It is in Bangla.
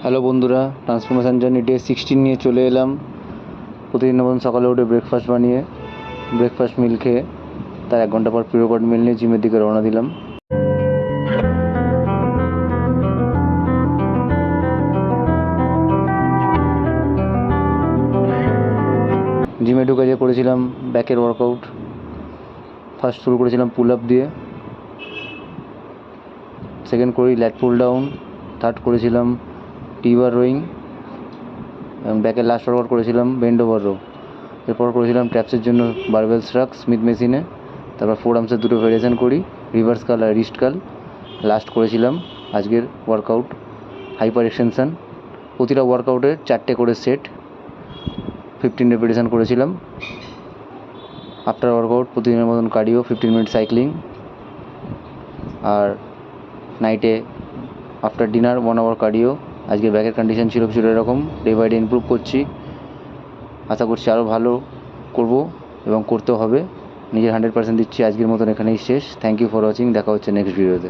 হ্যালো বন্ধুরা, ট্রান্সফরমেশন জার্নি ডে 16 নিয়ে চলে এলাম। প্রতিদিনের মতন সকালে উঠে ব্রেকফাস্ট বানিয়ে ব্রেকফাস্ট মিল খেয়ে তার 1 ঘন্টা পর প্রিওয়ার্কআউট মিল নিয়ে জিমের দিকে রওনা দিলাম। জিমে ঢুকে যে করেছিলাম ব্যাকের ওয়ার্কআউট। ফার্স্ট শুরু করেছিলাম পুল আপ দিয়ে, সেকেন্ড করি ল্যাট পুল ডাউন, থার্ড করেছিলাম টি-বার রোয়িং এবং ব্যাকের লাস্ট ওয়ার্কআউট করেছিলাম বেন্ড ওভার রো। এরপর করেছিলাম ট্র্যাপসের জন্য বারবেল স্ট্রাক স্মিথ মেশিনে। তারপর ফোর আর্মসের দুটো ভেরিয়েশন করি, রিভার্স কাল আর রিস্ট কাল। লাস্ট করেছিলাম আজকের ওয়ার্কআউট হাইপার এক্সটেনশন। প্রতিটা ওয়ার্কআউটে 4টে করে সেট, 15 রেপিটেশন করেছিলাম। আফটার ওয়ার্কআউট প্রতিদিনের মতন কার্ডিও, 15 মিনিট সাইক্লিং। আর নাইটে আফটার ডিনার 1 আওয়ার কার্ডিও। আজকে ব্যাকের কন্ডিশন ছিল এরকম, ডে বাই ডে ইমপ্রুভ করছি। আশা করছি আরও ভালো করব এবং করতেও হবে। নিজের 100% দিচ্ছি। আজকের মতন এখানেই শেষ। Thank you for watching. দেখা হচ্ছে নেক্সট ভিডিওতে।